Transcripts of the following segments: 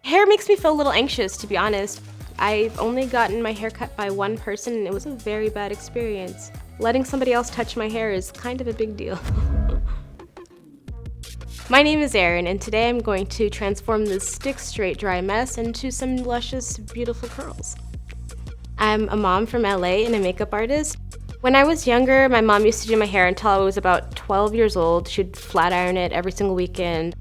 Hair makes me feel a little anxious, to be honest. I've only gotten my hair cut by one person and it was a very bad experience. Letting somebody else touch my hair is kind of a big deal. My name is Erin, and today I'm going to transform this stick straight dry mess into some luscious, beautiful curls. I'm a mom from LA and a makeup artist. When I was younger, my mom used to do my hair until I was about 12 years old. She'd flat iron it every single weekend.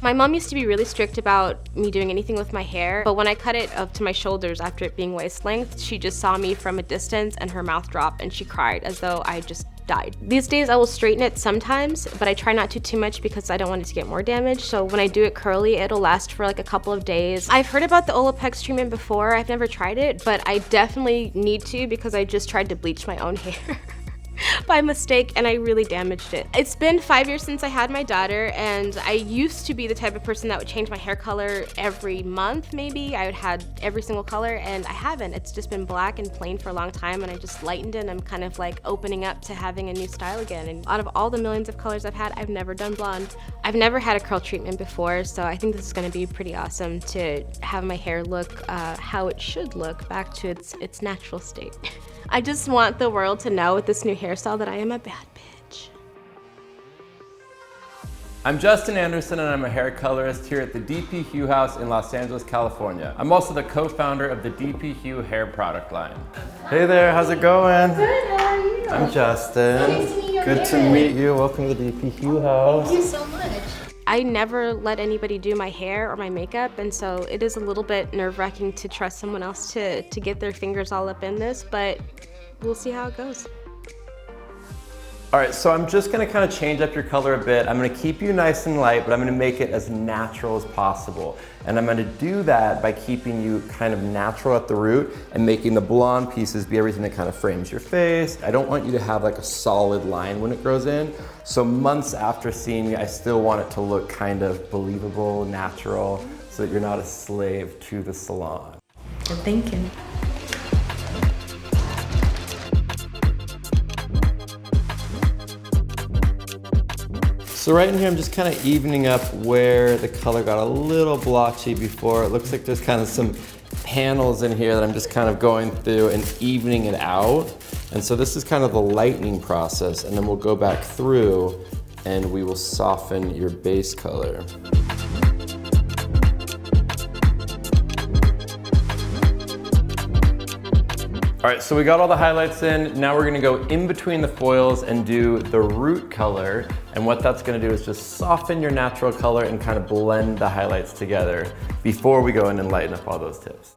My mom used to be really strict about me doing anything with my hair, but when I cut it up to my shoulders after it being waist length, she just saw me from a distance and her mouth dropped and she cried as though I just died. These days I will straighten it sometimes, but I try not to too much because I don't want it to get more damage. So when I do it curly, it'll last for like a couple of days. I've heard about the Olaplex treatment before. I've never tried it, but I definitely need to because I just tried to bleach my own hair. By mistake, and I really damaged it. It's been 5 years since I had my daughter, and I used to be the type of person that would change my hair color every month, maybe. I would have every single color, and I haven't. It's just been black and plain for a long time, and I just lightened it, and I'm kind of like opening up to having a new style again. And out of all the millions of colors I've had, I've never done blonde. I've never had a curl treatment before, so I think this is gonna be pretty awesome to have my hair look how it should look, back to its natural state. I just want the world to know with this new hairstyle that I am a bad bitch. I'm Justin Anderson and I'm a hair colorist here at the DP Hue House in Los Angeles, California. I'm also the co-founder of the DP Hue hair product line. Hey there, how's it going? Good, how are you? I'm Justin. Nice to meet you. Good to meet you. Welcome to the DP Hue House. Thank you so much. I never let anybody do my hair or my makeup, and so it is a little bit nerve-wracking to trust someone else to get their fingers all up in this, but we'll see how it goes. All right, so I'm just gonna kind of change up your color a bit. I'm gonna keep you nice and light, but I'm gonna make it as natural as possible. And I'm gonna do that by keeping you kind of natural at the root and making the blonde pieces be everything that kind of frames your face. I don't want you to have like a solid line when it grows in. So months after seeing me, I still want it to look kind of believable, natural, so that you're not a slave to the salon. Good thinking. So right in here, I'm just kind of evening up where the color got a little blotchy before. It looks like there's kind of some panels in here that I'm just kind of going through and evening it out. And so this is kind of the lightening process, and then we'll go back through and we will soften your base color. All right, so we got all the highlights in. Now we're gonna go in between the foils and do the root color. And what that's gonna do is just soften your natural color and kind of blend the highlights together before we go in and lighten up all those tips.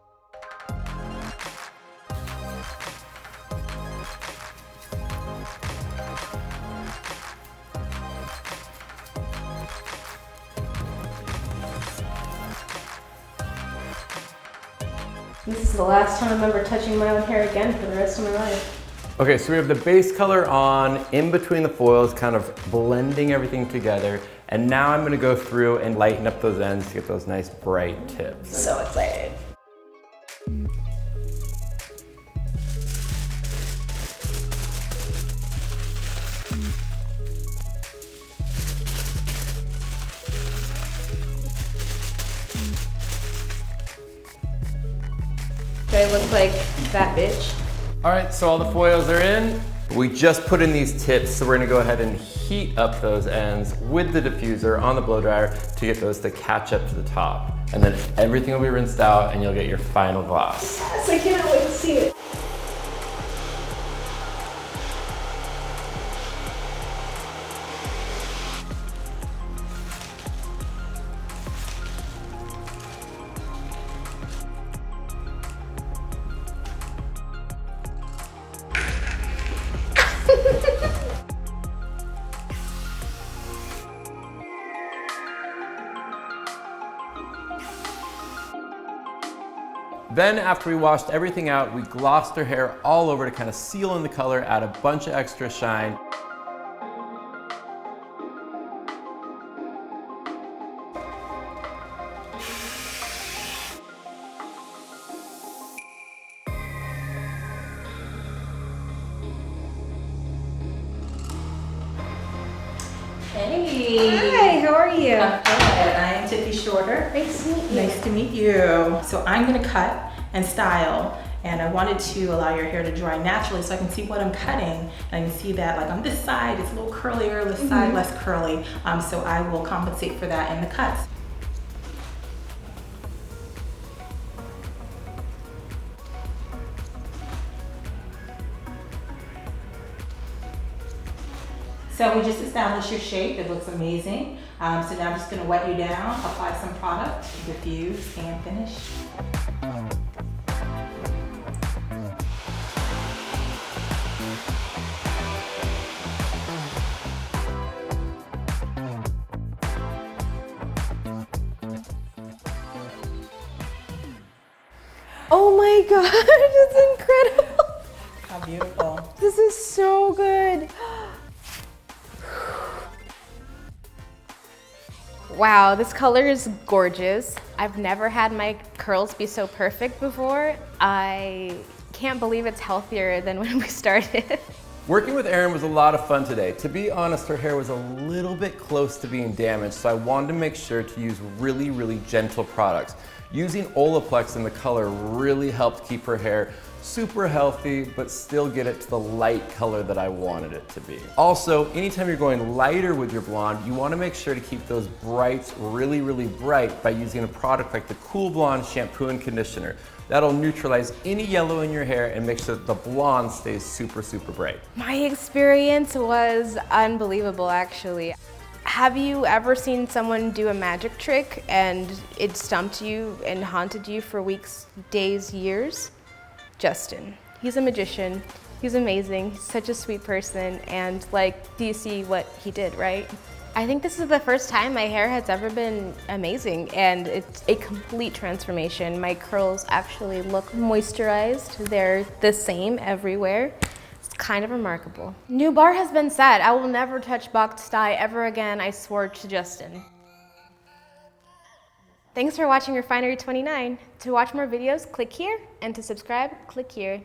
This is the last time I'm ever touching my own hair again for the rest of my life. Okay, so we have the base color on, in between the foils, kind of blending everything together. And now I'm gonna go through and lighten up those ends to get those nice bright tips. So excited. Do I look like that bitch? All right, so all the foils are in. We just put in these tips, so we're gonna go ahead and heat up those ends with the diffuser on the blow dryer to get those to catch up to the top. And then everything will be rinsed out and you'll get your final gloss. Yes, I cannot wait to see it. Then after we washed everything out, we glossed her hair all over to kind of seal in the color, add a bunch of extra shine. Hey. Hi, how are you? I'm good. I'm Tiffy Shorter. Nice to meet you. Nice to meet you. So I'm gonna cut and style, and I wanted to allow your hair to dry naturally so I can see what I'm cutting. And I can see that like on this side, it's a little curlier, this side less curly. So I will compensate for that in the cuts. So we just established your shape. It looks amazing. So now I'm just gonna wet you down, apply some product, diffuse, and finish. Oh my god, it's incredible. How beautiful. This is so good. Wow, this color is gorgeous. I've never had my curls be so perfect before. I can't believe it's healthier than when we started. Working with Erin was a lot of fun today. To be honest, her hair was a little bit close to being damaged, so I wanted to make sure to use really, really gentle products. Using Olaplex in the color really helped keep her hair super healthy, but still get it to the light color that I wanted it to be. Also, anytime you're going lighter with your blonde, you wanna make sure to keep those brights really, really bright by using a product like the Cool Blonde shampoo and conditioner. That'll neutralize any yellow in your hair and make sure that the blonde stays super, super bright. My experience was unbelievable, actually. Have you ever seen someone do a magic trick and it stumped you and haunted you for weeks, days, years? Justin. He's a magician. He's amazing. He's such a sweet person. And like, do you see what he did, right? I think this is the first time my hair has ever been amazing, and it's a complete transformation. My curls actually look moisturized. They're the same everywhere. It's kind of remarkable. New bar has been set. I will never touch boxed dye ever again, I swore to Justin. Thanks for watching Refinery29. To watch more videos, click here, and to subscribe, click here.